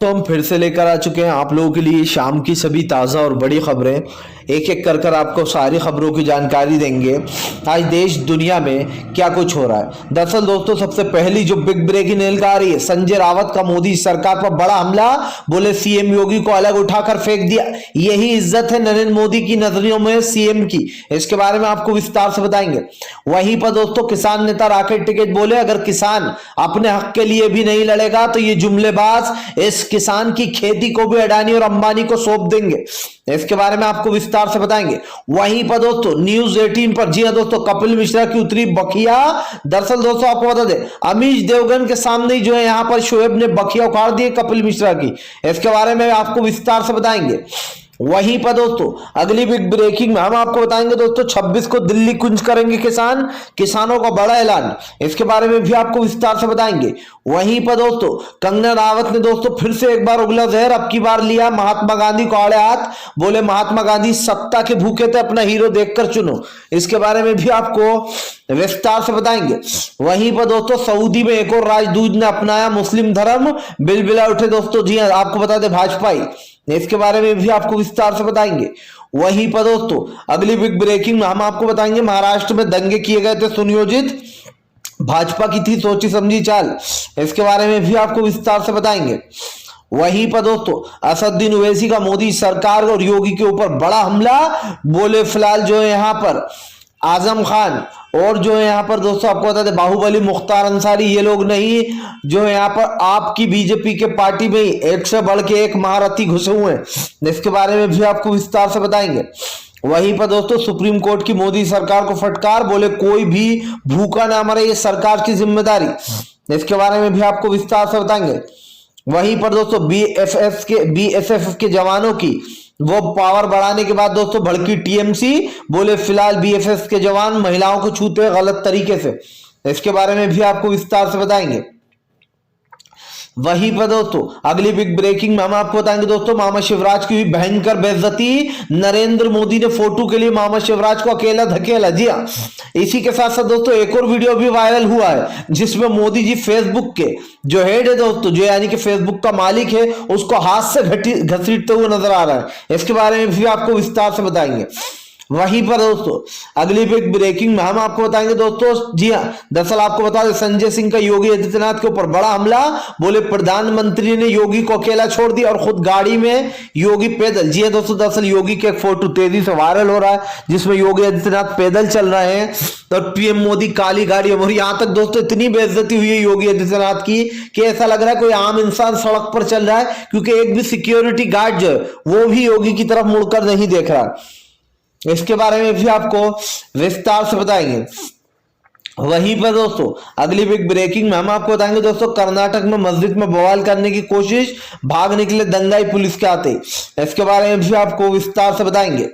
तो हम फिर से लेकर आ चुके हैं आप लोगों के लिए शाम की सभी ताज़ा और बड़ी खबरें। एक एक कर आपको सारी खबरों की जानकारी देंगे आज देश दुनिया में क्या कुछ हो रहा है। दरअसल दोस्तों सबसे पहली जो बिग ब्रेकिंग न्यूज़ आ रही है, संजय रावत का मोदी सरकार पर बड़ा हमला, बोले सीएम योगी को अलग उठाकर फेंक दिया। यही इज्जत है नरेंद्र मोदी की नजरों में सीएम की, इसके बारे में आपको विस्तार से बताएंगे। वहीं पर दोस्तों किसान नेता राकेश टिकैत बोले अगर किसान अपने हक के लिए भी नहीं लड़ेगा तो ये जुमलेबाज इस किसान की खेती को भी अडानी और अंबानी को सौंप देंगे, इसके बारे में आपको विस्तार से बताएंगे। वहीं पर दोस्तों न्यूज 18 पर, जी हां दोस्तों, कपिल मिश्रा की उतरी बखिया। दरअसल दोस्तों आपको बता दें अमीश देवगन के सामने ही जो है यहां पर शोएब ने बखिया उखाड़ दी कपिल मिश्रा की, इसके बारे में आपको विस्तार से बताएंगे। वहीं पर दोस्तों अगली बिग ब्रेकिंग में हम आपको बताएंगे दोस्तों 26 को दिल्ली कूच करेंगे किसान, किसानों का बड़ा ऐलान, इसके बारे में भी आपको विस्तार से बताएंगे। वहीं पर दोस्तों कंगना रावत ने दोस्तों फिर से एक बार उगला जहर, अब की बार लिया महात्मा गांधी को आड़े हाथ, बोले महात्मा गांधी सत्ता के भूखे थे, अपना हीरो देखकर चुनो, इसके बारे में भी आपको विस्तार से बताएंगे। वहीं पर दोस्तों सऊदी में एक और राजदूत ने अपनाया मुस्लिम धर्म, बिलबिला उठे दोस्तों, जी हां आपको बता दें भाजपाई, इसके बारे में भी आपको विस्तार से बताएंगे। वहीं पर दोस्तों अगली बिग ब्रेकिंग में हम आपको बताएंगे महाराष्ट्र में दंगे किए गए थे सुनियोजित, भाजपा की थी सोची समझी चाल, इसके बारे में भी आपको विस्तार से बताएंगे। वहीं पर दोस्तों असदुद्दीन ओवैसी का मोदी सरकार और योगी के ऊपर बड़ा हमला, बोले फिलहाल जो है यहां पर आजम खान और जो है यहाँ पर दोस्तों आपको बता दें बाहुबली मुख्तार अंसारी, ये लोग नहीं, जो है यहाँ पर आपकी बीजेपी के पार्टी में एक से बढ़ के एक महारथी घुसे हुए हैं, इसके बारे में भी आपको विस्तार से बताएंगे। वहीं पर दोस्तों सुप्रीम कोर्ट की मोदी सरकार को फटकार, बोले कोई भी भूखा ना मरे, ये सरकार की जिम्मेदारी, इसके बारे में भी आपको विस्तार से बताएंगे। वहीं पर दोस्तों बीएसएफ के जवानों की वो पावर बढ़ाने के बाद दोस्तों भड़की टीएमसी, बोले फिलहाल बीएसएफ के जवान महिलाओं को छूते हैं गलत तरीके से, इसके बारे में भी आपको विस्तार से बताएंगे। वहीं पर दोस्तों अगली बिग ब्रेकिंग में हम आपको बताएंगे दोस्तों मामा शिवराज की हुई भयंकर बेइज्जती, नरेंद्र मोदी ने फोटो के लिए मामा शिवराज को अकेला धकेला, जी हाँ। इसी के साथ साथ दोस्तों एक और वीडियो भी वायरल हुआ है जिसमें मोदी जी फेसबुक के जो हेड है दोस्तों, जो यानी कि फेसबुक का मालिक है, उसको हाथ से घसीटते हुए नजर आ रहा है, इसके बारे में भी आपको विस्तार से बताएंगे। वहीं पर दोस्तों अगली बिग ब्रेकिंग में हम आपको बताएंगे दोस्तों, जी हां दरअसल आपको बता दें संजय सिंह का योगी आदित्यनाथ के ऊपर बड़ा हमला, बोले प्रधानमंत्री ने योगी को अकेला छोड़ दिया और खुद गाड़ी में, योगी पैदल। जी हां दोस्तों दरअसल योगी के एक फोटो तेजी से वायरल हो रहा है जिसमें योगी आदित्यनाथ पैदल चल रहे हैं तो पीएम मोदी काली गाड़ी, और यहां तक दोस्तों इतनी बेइज्जती हुई है योगी आदित्यनाथ की कि ऐसा लग रहा है कोई आम इंसान सड़क पर चल रहा है, क्योंकि एक भी सिक्योरिटी गार्ड जो है वो भी योगी की तरफ मुड़कर नहीं देख रहा, इसके बारे में भी आपको विस्तार से बताएंगे। वहीं पर दोस्तों अगली बिग ब्रेकिंग में हम आपको बताएंगे दोस्तों कर्नाटक में मस्जिद में बवाल करने की कोशिश, भाग निकले दंगाई पुलिस के आते, इसके बारे में भी आपको विस्तार से बताएंगे।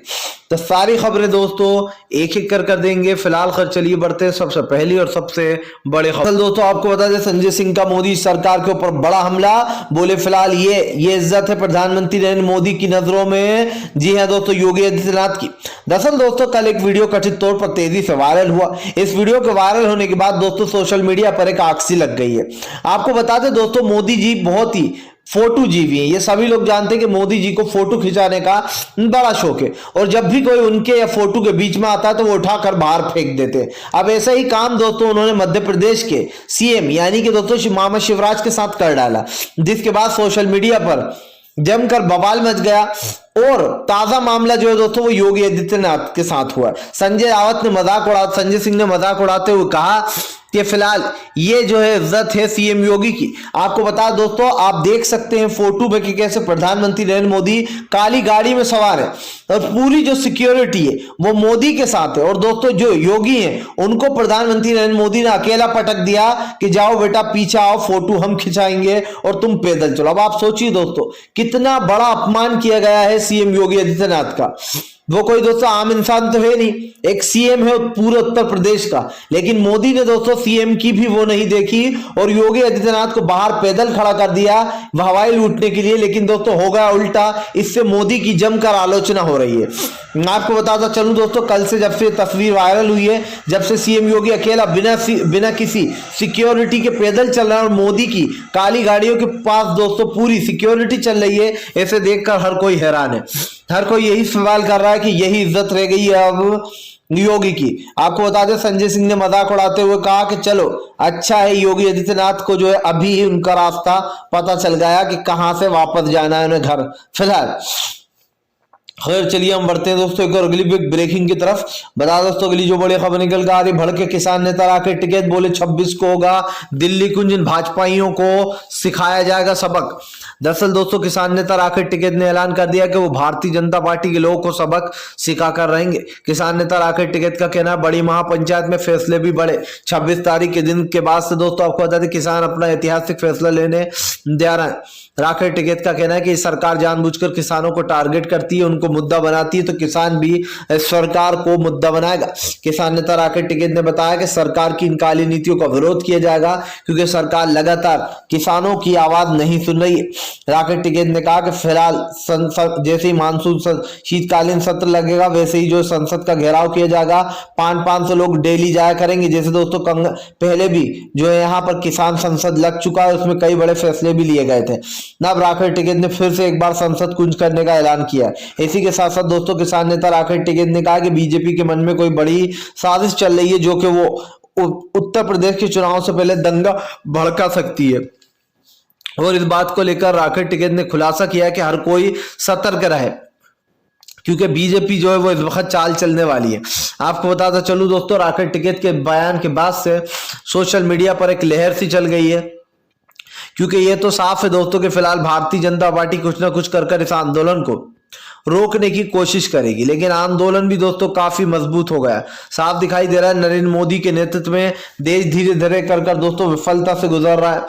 तो सारी खबरें दोस्तों एक एक कर देंगे। फिलहाल खैर चलिए बढ़ते हैं सबसे पहली और सबसे बड़े खबर। दोस्तों आपको बता दें संजय सिंह का मोदी सरकार के ऊपर बड़ा हमला, बोले फिलहाल ये इज्जत है प्रधानमंत्री नरेंद्र मोदी की नजरों में, जी हां दोस्तों योगी आदित्यनाथ की। दरअसल दोस्तों कल एक वीडियो कथित तौर पर तेजी से वायरल हुआ, इस वीडियो के वायरल होने के बाद दोस्तों सोशल मीडिया पर एक आग सी लग गई है। आपको बता दें दोस्तों मोदी जी बहुत ही फोटो जीवी हैं, ये सभी लोग जानते हैं कि मोदी जी को फोटो खिंचाने का बड़ा शौक है और जब भी कोई उनके या फोटो के बीच में आता है तो वो उठाकर बाहर फेंक देते हैं। अब ऐसा ही काम दोस्तों उन्होंने मध्य प्रदेश के सीएम यानी कि दोस्तों मामा शिवराज के साथ कर डाला, जिसके बाद सोशल मीडिया पर जमकर बवाल मच गया और ताजा मामला जो है दोस्तों वो योगी आदित्यनाथ के साथ हुआ। संजय सिंह ने मजाक उड़ाते हुए कहा कि फिलहाल ये जो है इज्जत है सीएम योगी की। आपको बता दोस्तों आप देख सकते हैं फोटो में कि कैसे प्रधानमंत्री नरेंद्र मोदी काली गाड़ी में सवार है और पूरी जो सिक्योरिटी है वो मोदी के साथ है, और दोस्तों जो योगी हैं उनको प्रधानमंत्री नरेंद्र मोदी ने अकेला पटक दिया कि जाओ बेटा पीछे आओ फोटो हम खिंचाएंगे और तुम पैदल चलो। अब आप सोचिए दोस्तों कितना बड़ा अपमान किया गया है सीएम योगी आदित्यनाथ का। वो कोई दोस्तों आम इंसान तो है नहीं, एक सीएम है पूरे उत्तर प्रदेश का, लेकिन मोदी ने दोस्तों सीएम की भी वो नहीं देखी और योगी आदित्यनाथ को बाहर पैदल खड़ा कर दिया हवाई लूटने के लिए। लेकिन दोस्तों हो गया उल्टा, इससे मोदी की जमकर आलोचना हो रही है। मैं आपको बताता चलूं दोस्तों, कल से जब से तस्वीर वायरल हुई है, जब से सीएम योगी अकेला बिना किसी सिक्योरिटी के पैदल चल रहा है और मोदी की काली गाड़ियों के पास दोस्तों पूरी सिक्योरिटी चल रही है, ऐसे देखकर हर कोई हैरान है। हर कोई यही सवाल कर रहा है कि यही इज्जत रह गई है अब योगी की। आपको बता दें, संजय सिंह ने मजाक उड़ाते हुए कहा कि चलो अच्छा है योगी आदित्यनाथ को जो है अभी ही उनका रास्ता पता चल गया कि कहां से वापस जाना है उन्हें घर। फिलहाल खैर चलिए हम बढ़ते हैं दोस्तों एक और अगली बिग ब्रेकिंग की तरफ। बता दोस्तों अगली जो बड़ी खबर निकल कर आ रही, भड़के किसान नेता राकेश टिकैत बोले 26 को होगा दिल्ली कुंज, भाजपाइयों को सिखाया जाएगा सबक। दरअसल दोस्तों किसान नेता राकेश टिकैत ने ऐलान कर दिया कि वो भारतीय जनता पार्टी के लोगों को सबक सिखा कर रहेंगे। किसान नेता राकेश टिकैत का कहना है बड़ी महापंचायत में फैसले भी बड़े। 26 तारीख के दिन के बाद से दोस्तों आपको बता दें किसान अपना ऐतिहासिक फैसला लेने जा रहे हैं। राकेश टिकैत का कहना है कि सरकार जानबूझकर किसानों को टारगेट करती है, उनको मुद्दा बनाती है, तो किसान भी सरकार को मुद्दा बनाएगा। किसान नेता राकेश टिकैत ने बताया कि सरकार की इन काली नीतियों का विरोध किया जाएगा क्योंकि सरकार लगातार किसानों की आवाज नहीं सुन रही है। राकेश टिकैत ने कहा कि फिलहाल जैसे ही मानसून शीतकालीन सत्र लगेगा वैसे ही जो संसद का घेराव किया जाएगा, 500 लोग डेली जाया करेंगे। जैसे दोस्तों पहले भी जो है यहाँ पर किसान संसद लग चुका है, उसमें कई बड़े फैसले भी लिए गए थे। अब राकेश टिकैत ने फिर से एक बार संसद कुंज करने का ऐलान किया है। इसी के साथ साथ दोस्तों किसान नेता राकेश टिकैत ने कहा कि बीजेपी के मन में कोई बड़ी साजिश चल रही है जो कि वो उत्तर प्रदेश के चुनाव से पहले दंगा भड़का सकती है। और इस बात को लेकर राकेश टिकैत ने खुलासा किया कि हर कोई सतर्क रहे क्योंकि बीजेपी जो है वो इस वक्त चाल चलने वाली है। आपको बताता चलूं दोस्तों, राकेश टिकैत के बयान के बाद से सोशल मीडिया पर एक लहर सी चल गई है क्योंकि ये तो साफ है दोस्तों कि फिलहाल भारतीय जनता पार्टी कुछ ना कुछ कर इस आंदोलन को रोकने की कोशिश करेगी। लेकिन आंदोलन भी दोस्तों काफी मजबूत हो गया, साफ दिखाई दे रहा है नरेंद्र मोदी के नेतृत्व में देश धीरे धीरे कर दोस्तों विफलता से गुजर रहा है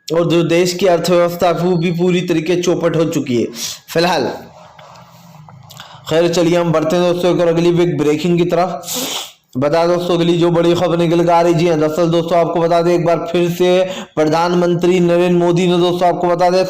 और जो देश की अर्थव्यवस्था वो भी पूरी तरीके चौपट हो चुकी है। फिलहाल खैर चलिए हम बढ़ते हैं दोस्तों एक और अगली बिग ब्रेकिंग की तरफ। बता दोस्तों अगली जो बड़ी खबर निकल कर आ रही, जी हाँ दरअसल दोस्तों आपको बता दें एक बार फिर से प्रधानमंत्री नरेंद्र मोदी ने दोस्तों आपको बता दें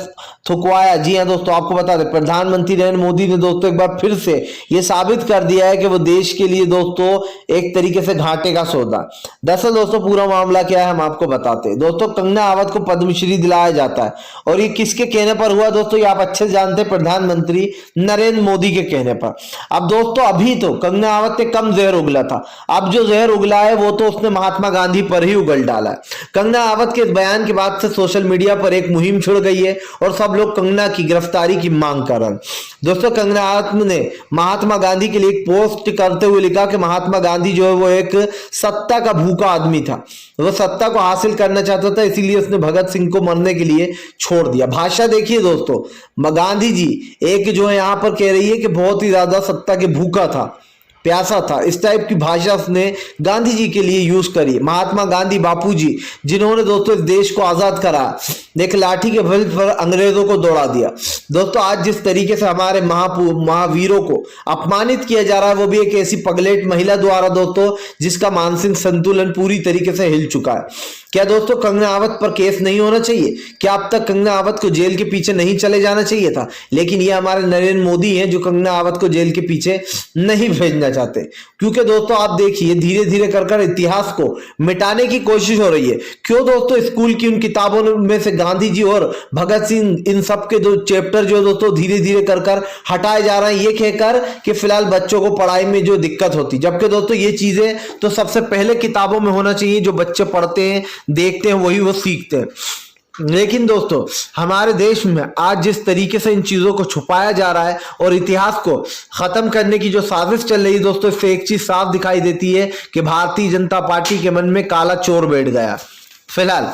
थुकवाया। जी हाँ दोस्तों आपको बता दें प्रधानमंत्री नरेंद्र मोदी ने दोस्तों एक बार फिर से ये साबित कर दिया है कि वो देश के लिए दोस्तों एक तरीके से घाटे का सौदा। दरअसल दोस्तों पूरा मामला क्या है हम आपको बताते हैं। दोस्तों कंगना राणावत को पद्मश्री दिलाया जाता है और ये किसके कहने पर हुआ दोस्तों, ये आप अच्छे से जानते हैं, प्रधानमंत्री नरेंद्र मोदी के कहने पर। अब दोस्तों अभी तो कंगना राणावत ने कम जहर उगला था, अब जो जहर उगला है वो तो उसने महात्मा गांधी पर ही उगल डाला है। कंगना राणावत के इस बयान के बाद से सोशल मीडिया पर एक मुहिम छिड़ गई है और सब लोग कंगना की गिरफ्तारी की मांग कर रहे हैं। दोस्तों कंगना राणावत ने महात्मा गांधी के लिए एक पोस्ट करते हुए लिखा कि महात्मा गांधी जो है वो एक सत्ता का भूखा आदमी था, वो सत्ता को हासिल करना चाहता था, इसीलिए उसने भगत सिंह को मरने के लिए छोड़ दिया। भाषा देखिए दोस्तों, गांधी जी एक जो है यहां पर कह रही है कि बहुत ही ज्यादा सत्ता के भूखा था, प्यासा था, इस टाइप की भाषा उसने गांधी जी के लिए यूज करी। महात्मा गांधी बापूजी जिन्होंने दोस्तों इस देश को आजाद करा, एक लाठी के बल पर अंग्रेजों को दौड़ा दिया। दोस्तों आज जिस तरीके से हमारे महावीरों को अपमानित किया जा रहा है वो भी एक ऐसी पगलेट महिला द्वारा दोस्तों जिसका मानसिक संतुलन पूरी तरीके से हिल चुका है। क्या दोस्तों कंगना राणावत पर केस नहीं होना चाहिए? क्या अब तक कंगना राणावत को जेल के पीछे नहीं चले जाना चाहिए था? लेकिन ये हमारे नरेंद्र मोदी हैं जो कंगना राणावत को जेल के पीछे नहीं भेजना चाहते, क्योंकि दोस्तों आप देखिए धीरे धीरे कर इतिहास को मिटाने की कोशिश हो रही है। क्यों दोस्तों स्कूल की उन किताबों में से गांधी जी और भगत सिंह इन सब के दो चैप्टर जो दोस्तों धीरे धीरे कर हटाए जा रहे हैं, ये कहकर कि फिलहाल बच्चों को पढ़ाई में जो दिक्कत होती, जबकि दोस्तों ये चीजें तो सबसे पहले किताबों में होना चाहिए, जो बच्चे पढ़ते हैं देखते हैं वही वो सीखते हैं। लेकिन दोस्तों हमारे देश में आज जिस तरीके से इन चीजों को छुपाया जा रहा है और इतिहास को खत्म करने की जो साजिश चल रही है दोस्तों, इससे एक चीज साफ दिखाई देती है कि भारतीय जनता पार्टी के मन में काला चोर बैठ गया। फिलहाल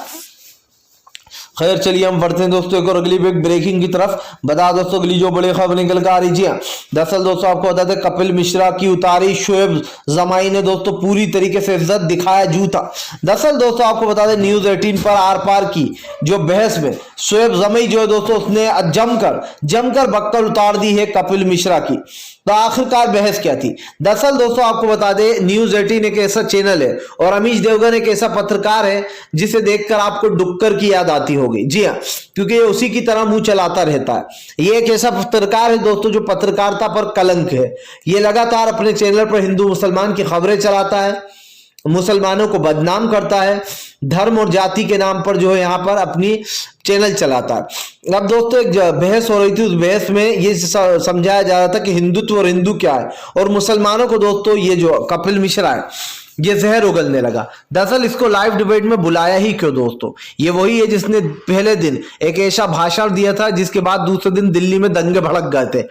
खैर चलिए हम बढ़ते हैं दोस्तों एक और अगली बिग ब्रेकिंग की तरफ। बता दोस्तों अगली जो बड़ी खबर निकल कर आ रही है, दरअसल दोस्तों आपको बता दें कपिल मिश्रा की उतारी शोएब जमाई ने दोस्तों पूरी तरीके से इज्जत दिखाया जूता। दरअसल दोस्तों आपको बता दें न्यूज 18 पर आर पार की जो बहस में शोएब जमाई जो है दोस्तों उसने जमकर बक्कल उतार दी है कपिल मिश्रा की। तो आखिरकार बहस क्या थी? दरअसल दोस्तों आपको बता दें, न्यूज 18 एक ऐसा चैनल है और अमीश देवगन एक ऐसा पत्रकार है जिसे देखकर आपको डुक्कर की याद आती होगी। जी हाँ, क्योंकि ये उसी की तरह मुंह चलाता रहता है। ये एक ऐसा पत्रकार है दोस्तों जो पत्रकारिता पर कलंक है। ये लगातार अपने चैनल पर हिंदू मुसलमान की खबरें चलाता है, मुसलमानों को बदनाम करता है, धर्म और जाति के नाम पर जो है यहाँ पर अपनी चैनल चलाता है। अब दोस्तों एक बहस हो रही थी, उस बहस में ये समझाया जा रहा था कि हिंदुत्व और हिंदू क्या है, और मुसलमानों को दोस्तों ये जो कपिल मिश्रा है ये जहर उगलने लगा। दरअसल इसको लाइव डिबेट में बुलाया ही क्यों दोस्तों? ये वही है जिसने पहले दिन एक ऐसा भाषण दिया था जिसके बाद दूसरे दिन दिल्ली में दंगे भड़क गए थे।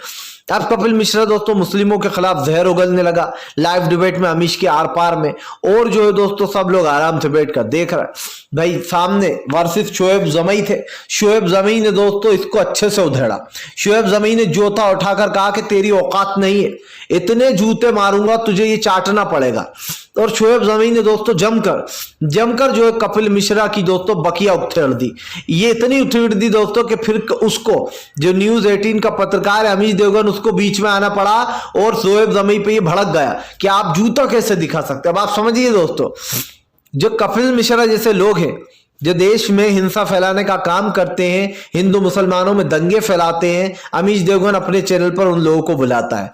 अब कपिल मिश्रा दोस्तों मुस्लिमों के खिलाफ जहर उगलने लगा लाइव डिबेट में, अमीश के आर पार में, और जो है दोस्तों सब लोग आराम से बैठकर देख रहे हैं। भाई सामने वर्सेस शोएब जमी थे। शोएब जमी ने दोस्तों इसको अच्छे से उधेड़ा। शोएब जमी ने जूता उठाकर कहा कि तेरी औकात नहीं है, इतने जूते मारूंगा तुझे ये चाटना पड़ेगा। और शोएब जमी ने दोस्तों जमकर जो है कपिल मिश्रा की दोस्तों बकिया उथेड़ दी। ये इतनी उथेड़ दी दोस्तों कि फिर उसको जो न्यूज 18 का पत्रकार है अमीश देवगन, उसको बीच में आना पड़ा और शोएब जमी पे ये भड़क गया कि आप जूता कैसे दिखा सकते। अब आप समझिए दोस्तों, जो कपिल मिश्रा जैसे लोग हैं जो देश में हिंसा फैलाने का काम करते हैं, हिंदू मुसलमानों में दंगे फैलाते हैं, अमीश देवगन अपने चैनल पर उन लोगों को बुलाता है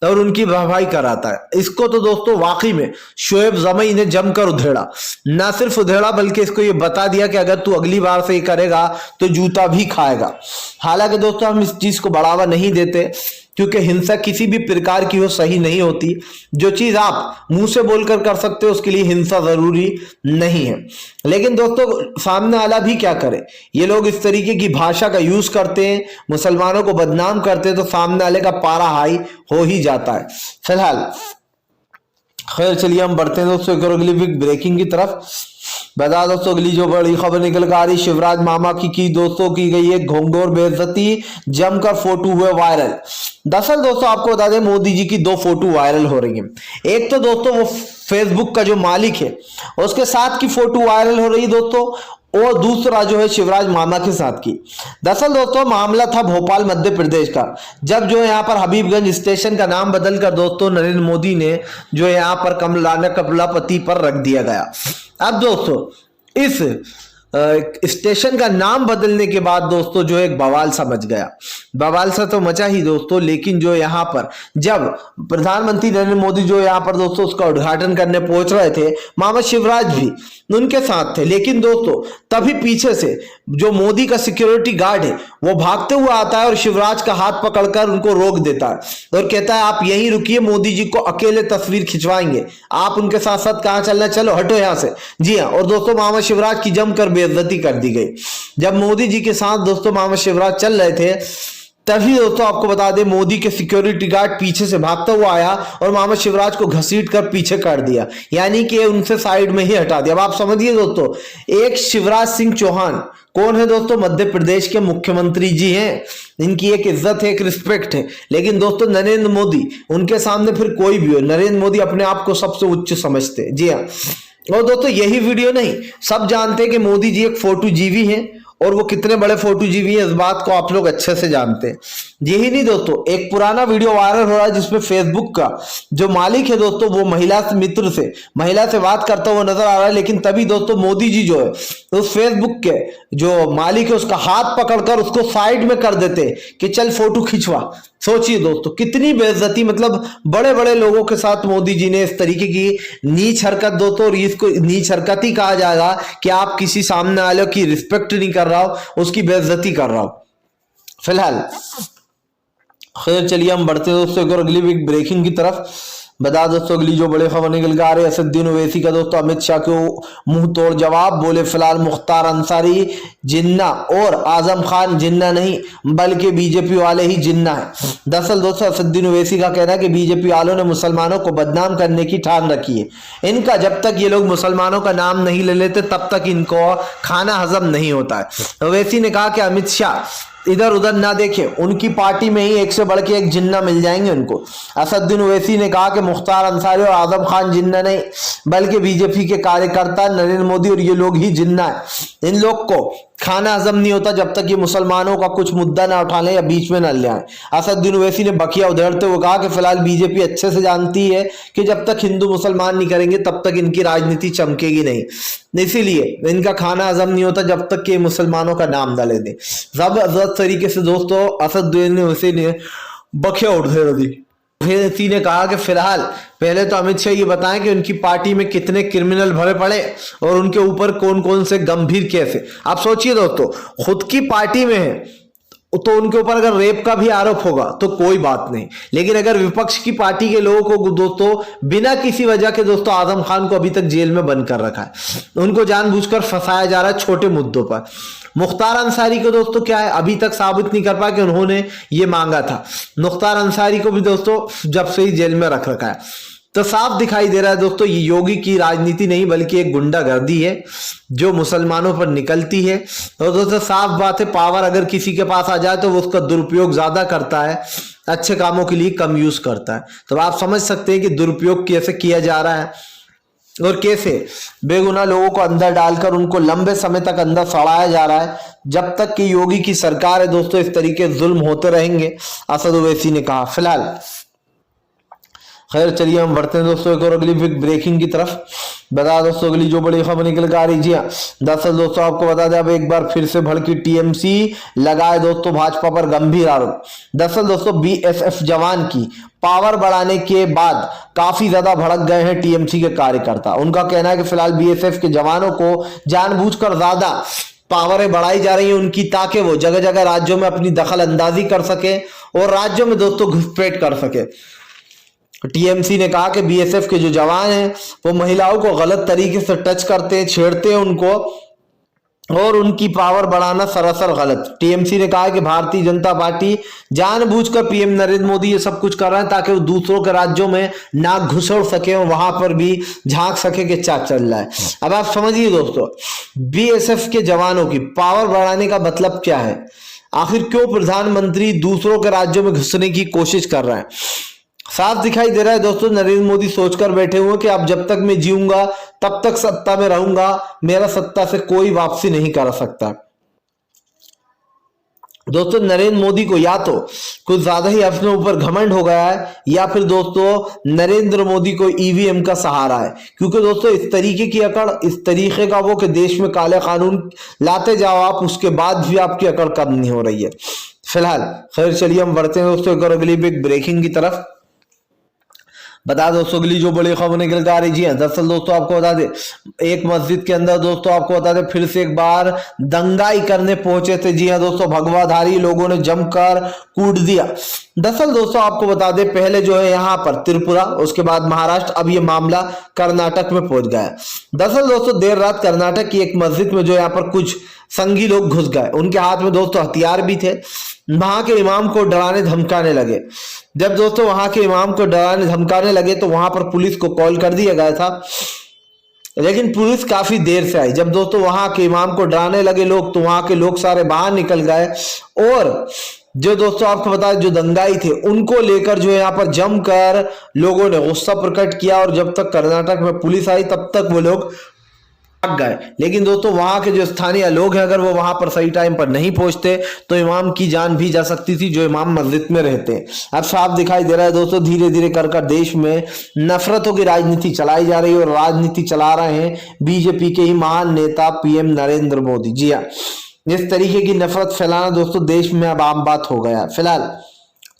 और उनकी वाहवाही कराता है। इसको तो दोस्तों वाकई में शोएब जमी ने जमकर उधेड़ा। ना सिर्फ उधेड़ा बल्कि इसको ये बता दिया कि अगर तू अगली बार से ये करेगा तो जूता भी खाएगा। हालांकि दोस्तों हम इस चीज को बढ़ावा नहीं देते क्योंकि हिंसा किसी भी प्रकार की हो सही नहीं होती। जो चीज आप मुंह से बोलकर कर सकते हो उसके लिए हिंसा जरूरी नहीं है। लेकिन दोस्तों सामने वाला भी क्या करे, ये लोग इस तरीके की भाषा का यूज करते हैं, मुसलमानों को बदनाम करते हैं, तो सामने वाले का पारा हाई हो ही जाता है। फिलहाल खैर चलिए हम बढ़ते हैं दोस्तों एक और अगली ब्रेकिंग की तरफ। बता दोस्तों अगली जो बड़ी खबर निकल कर आ रही, शिवराज मामा की दोस्तों की गई है घोंघडोर बेइज्जती, जमकर फोटो हुए वायरल। दरअसल दोस्तों आपको बता दें मोदी जी की दो फोटो वायरल हो रही है। एक तो दोस्तों वो फेसबुक का जो मालिक है उसके साथ की फोटो वायरल हो रही है दोस्तों, और दूसरा जो है शिवराज मामा के साथ की। दरअसल दोस्तों मामला था भोपाल मध्य प्रदेश का, जब जो यहाँ पर हबीबगंज स्टेशन का नाम बदलकर दोस्तों नरेंद्र मोदी ने जो यहाँ पर कमलापति पर रख दिया गया। अब दोस्तों इस स्टेशन का नाम बदलने के बाद दोस्तों जो एक बवाल सा मच गया। बवाल सा तो मचा ही दोस्तों, लेकिन जो यहाँ पर जब प्रधानमंत्री नरेंद्र मोदी जो यहाँ पर दोस्तों उसका उद्घाटन करने पहुंच रहे थे, मोहम्मद शिवराज भी उनके साथ थे। लेकिन दोस्तों तभी पीछे से जो मोदी का सिक्योरिटी गार्ड है वो भागते हुए आता है और शिवराज का हाथ पकड़कर उनको रोक देता है और कहता है आप यहीं रुकिए, मोदी जी को अकेले तस्वीर खिंचवाएंगे, आप उनके साथ साथ कहां चलना, चलो हटो यहां से। जी हाँ, और दोस्तों मोहम्मद शिवराज की जमकर बेइज्जती कर दी गई। जब मोदी जी के साथ दोस्तों मोहम्मद शिवराज चल रहे थे तभी दोस्तों आपको बता दें मोदी के सिक्योरिटी गार्ड पीछे से भागता हुआ आया और मोहम्मद शिवराज को घसीट कर पीछे कर दिया, यानी कि उनसे साइड में ही हटा दिया। अब आप समझिए दोस्तों, एक शिवराज सिंह चौहान कौन है दोस्तों? मध्य प्रदेश के मुख्यमंत्री जी हैं, इनकी एक इज्जत है, एक रिस्पेक्ट है। लेकिन दोस्तों नरेंद्र मोदी उनके सामने फिर कोई भी हो, नरेंद्र मोदी अपने आप को सबसे उच्च समझते हैं। जी हाँ, और दोस्तों यही वीडियो नहीं, सब जानते हैं कि मोदी जी एक फोटो जीवी हैं और वो कितने बड़े फोटो जीवी है इस बात को आप लोग अच्छे से जानते हैं। यही नहीं दोस्तों, एक पुराना वीडियो वायरल हो रहा है जिसमें फेसबुक का जो मालिक है दोस्तों वो महिला से बात करता हुआ नजर आ रहा है। लेकिन तभी दोस्तों मोदी जी जो है उस फेसबुक के जो मालिक है उसका हाथ पकड़कर उसको साइड में कर देते कि चल फोटो खिंचवा। सोचिए दोस्तों कितनी बेइज्जती, मतलब बड़े बड़े लोगों के साथ मोदी जी ने इस तरीके की नीच हरकत दोस्तों, और इसको नीच हरकत ही कहा जाएगा कि आप किसी सामने वाले की रिस्पेक्ट नहीं कर रहा हो, उसकी बेइज्जती कर रहा हो। फिलहाल खैर चलिए हम बढ़ते दोस्तों एक और अगली ब्रेकिंग की तरफ। बता दोस्तों अगली जो बड़ी खबर निकल के आ रही है, असदुद्दीन ओवैसी का दोस्तों अमित शाह को मुंह तोड़ जवाब। बोले फिलहाल मुख्तार अंसारी जिन्ना और आजम खान जिन्ना नहीं बल्कि बीजेपी वाले ही जिन्ना है। दरअसल दोस्तों असदुद्दीन ओवैसी का कहना है कि बीजेपी वालों ने मुसलमानों को बदनाम करने की ठान रखी है। इनका जब तक ये लोग मुसलमानों का नाम नहीं ले लेते तब तक इनको खाना हजम नहीं होता है। ओवैसी ने कहा कि अमित शाह इधर उधर ना देखें, उनकी पार्टी में ही एक से बढ़ के एक जिन्ना मिल जाएंगे उनको। असदुद्दीन ओवैसी ने कहा कि मुख्तार अंसारी और आजम खान जिन्ना नहीं बल्कि बीजेपी के कार्यकर्ता नरेंद्र मोदी और ये लोग ही जिन्ना है। इन लोग को खाना हजम नहीं होता जब तक ये मुसलमानों का कुछ मुद्दा ना उठा लें या बीच में न ले आए। असदुद्दीन ओवैसी ने बखिया उधेड़ते हुए कहा कि फिलहाल बीजेपी अच्छे से जानती है कि जब तक हिंदू मुसलमान नहीं करेंगे तब तक इनकी राजनीति चमकेगी नहीं, इसीलिए इनका खाना हजम नहीं होता जब तक कि मुसलमानों का नाम न ले दें। जबरदस्त तरीके से दोस्तों असदुद्दीन ओवैसी ने बखिया उधेड़ दी। ओवैसी ने कहा कि फिलहाल पहले तो अमित शाह ये बताएं कि उनकी पार्टी में कितने क्रिमिनल भरे पड़े और उनके ऊपर कौन कौन से गंभीर केस है। आप सोचिए दोस्तों, खुद की पार्टी में है तो उनके ऊपर अगर रेप का भी आरोप होगा तो कोई बात नहीं, लेकिन अगर विपक्ष की पार्टी के लोगों को दोस्तों बिना किसी वजह के दोस्तों आजम खान को अभी तक जेल में बंद कर रखा है, उनको जानबूझकर फंसाया जा रहा है छोटे मुद्दों पर। मुख्तार अंसारी को दोस्तों क्या है, अभी तक साबित नहीं कर पाया कि उन्होंने ये मांगा था। मुख्तार अंसारी को भी दोस्तों जब से ही जेल में रख रखा है। तो साफ दिखाई दे रहा है दोस्तों ये योगी की राजनीति नहीं बल्कि एक गुंडागर्दी है जो मुसलमानों पर निकलती है। और दोस्तों साफ बात है, पावर अगर किसी के पास आ जाए तो वो उसका दुरुपयोग ज्यादा करता है, अच्छे कामों के लिए कम यूज करता है। तो आप समझ सकते हैं कि दुरुपयोग कैसे किया जा रहा है और कैसे बेगुनाह लोगों को अंदर डालकर उनको लंबे समय तक अंदर सड़ाया जा रहा है। जब तक कि योगी की सरकार है दोस्तों इस तरीके जुल्म होते रहेंगे, असद ओवैसी ने कहा। फिलहाल खैर चलिए हम बढ़ते हैं दोस्तों एक और अगली बिग ब्रेकिंग की तरफ। बता दोस्तों अगली जो बड़ी खबर निकल कर आ रही, जी हाँ दरअसल दोस्तों आपको बता दें अब एक बार फिर से भड़की टीएमसी लगाए दोस्तों भाजपा पर गंभीर आरोप। दरअसल दोस्तों बीएसएफ जवान की पावर बढ़ाने के बाद काफी ज्यादा भड़क गए हैं टीएमसी के कार्यकर्ता। उनका कहना है कि फिलहाल बीएसएफ के जवानों को जानबूझकर ज्यादा पावरें बढ़ाई जा रही हैं उनकी, ताकि वो जगह जगह राज्यों में अपनी दखल अंदाजी कर सके और राज्यों में दोस्तों घुसपैठ कर सके। टीएमसी ने कहा कि बीएसएफ के जो जवान हैं वो महिलाओं को गलत तरीके से टच करते हैं, छेड़ते हैं उनको और उनकी पावर बढ़ाना सरासर गलत। टीएमसी ने कहा कि भारतीय जनता पार्टी जानबूझकर पीएम नरेंद्र मोदी ये सब कुछ कर रहे हैं ताकि वो दूसरों के राज्यों में नाक घुसड़ सके और वहां पर भी झांक सके कि क्या चल रहा है। अब आप समझिए दोस्तों बीएसएफ के जवानों की पावर बढ़ाने का मतलब क्या है, आखिर क्यों प्रधानमंत्री दूसरों के राज्यों में घुसने की कोशिश कर रहे हैं। साफ दिखाई दे रहा है दोस्तों नरेंद्र मोदी सोचकर बैठे हुए कि अब जब तक मैं जीऊंगा तब तक सत्ता में रहूंगा, मेरा सत्ता से कोई वापसी नहीं कर सकता। दोस्तों नरेंद्र मोदी को या तो कुछ ज्यादा ही अपने ऊपर घमंड हो गया है या फिर दोस्तों नरेंद्र मोदी को ईवीएम का सहारा है, क्योंकि दोस्तों इस तरीके की अकड़, इस तरीके का वो कि देश में काले कानून लाते जाओ आप, उसके बाद भी आपकी अकड़ कम नहीं हो रही है। फिलहाल खैर चलिए हम बढ़ते हैं दोस्तों एक और अगली बिग ब्रेकिंग की तरफ। बता दोस्तों अगली जो बड़ी खबर निकल कर आ रही, जी हाँ दरअसल दोस्तों आपको बता दे एक मस्जिद के अंदर दोस्तों आपको बता दे फिर से एक बार दंगाई करने पहुंचे थे। जी हाँ दोस्तों भगवाधारी लोगों ने जमकर कूट दिया। दरअसल दोस्तों आपको बता दे पहले जो है यहाँ पर त्रिपुरा, उसके बाद महाराष्ट्र, अब ये मामला कर्नाटक में पहुंच गया। दरअसल दोस्तों देर रात कर्नाटक की एक मस्जिद में जो यहाँ पर कुछ संगी लोग घुस गए, उनके हाथ में दोस्तों हथियार भी थे। वहां के इमाम को डराने धमकाने लगे। जब दोस्तों वहां के इमाम को डराने धमकाने लगे तो वहां पर पुलिस को कॉल कर दिया गया था, लेकिन पुलिस काफी देर से आई। जब दोस्तों वहां के इमाम को डराने लगे लोग तो वहां के लोग सारे बाहर निकल गए और जो दोस्तों आपको बता जो दंगाई थे उनको लेकर जो यहाँ पर जमकर लोगों ने गुस्सा प्रकट किया और जब तक कर्नाटक में पुलिस आई तब तक वो लोग भाग गए। लेकिन दोस्तों वहां के जो स्थानीय लोग हैं अगर वो वहां पर सही टाइम पर नहीं पहुंचते तो इमाम की जान भी जा सकती थी, जो इमाम मस्जिद में रहते हैं। अब साफ दिखाई दे रहा है दोस्तों धीरे धीरे कर देश में नफरतों की राजनीति चलाई जा रही है और राजनीति चला रहे हैं बीजेपी के ही महान नेता पीएम नरेंद्र मोदी। जी हाँ इस तरीके की नफरत फैलाना दोस्तों देश में अब आम बात हो गया। फिलहाल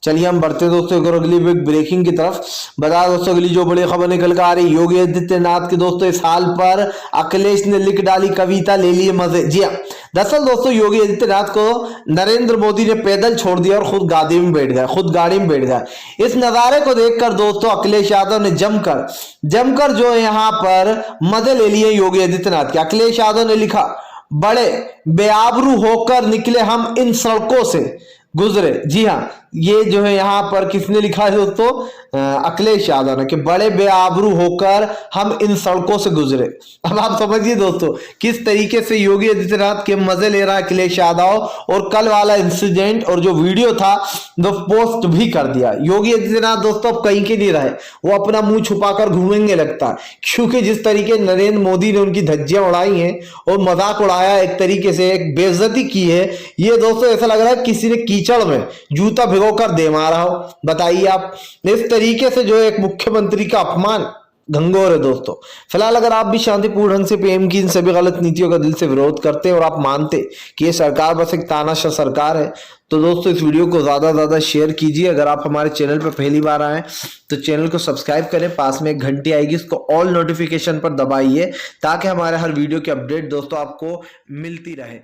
चलिए हम बढ़ते हैं दोस्तों एक और अगली बिग ब्रेकिंग की तरफ। बता दोस्तों अगली जो बड़ी खबर निकल कर आ रही, योगी आदित्यनाथ के दोस्तों इस हाल पर अखिलेश ने लिख डाली कविता, ले लिए मजे। जी हाँ दरअसल दोस्तों योगी आदित्यनाथ को नरेंद्र मोदी ने पैदल छोड़ दिया और खुद गाड़ी में बैठ गए। इस नजारे को देखकर दोस्तों अखिलेश यादव ने जमकर जो यहाँ पर मजे ले लिए योगी आदित्यनाथ के। अखिलेश यादव ने लिखा, बड़े बेआबरू होकर निकले हम इन सड़कों से, गुजरे। जी हाँ, ये जो है यहाँ पर किसने लिखा है दोस्तों, अखिलेश यादव ने, कि बड़े बेआबरू होकर हम इन सड़कों से गुजरे। अब आप समझिए दोस्तों किस तरीके से योगी आदित्यनाथ के मजे ले रहा है अखिलेश यादव, और कल वाला इंसिडेंट और जो वीडियो था वो पोस्ट भी कर दिया। योगी आदित्यनाथ दोस्तों अब कहीं के नहीं रहे, वो अपना मुंह छुपाकर घूमेंगे लगता है, क्योंकि जिस तरीके नरेंद्र मोदी ने उनकी धज्जियां उड़ाई हैं और मजाक उड़ाया, एक तरीके से एक बेइज्जती की है, ये दोस्तों ऐसा लग रहा है किसी ने कीचड़ में जूता भिगोकर दे मारा हो। बताइए आप, इस तरीके से जो है एक मुख्यमंत्री का अपमान घंघोर है दोस्तों। फिलहाल अगर आप भी शांतिपूर्ण ढंग से पीएम की इन सभी गलत नीतियों का दिल से विरोध करते हैं और आप मानते कि ये सरकार बस एक तानाशाह सरकार है, तो दोस्तों इस वीडियो को ज्यादा ज्यादा शेयर कीजिए। अगर आप हमारे चैनल पर पहली बार आए तो चैनल को सब्सक्राइब करें, पास में एक घंटी आएगी, इसको ऑल नोटिफिकेशन पर दबाइए ताकि हमारे हर वीडियो की अपडेट दोस्तों आपको मिलती रहे।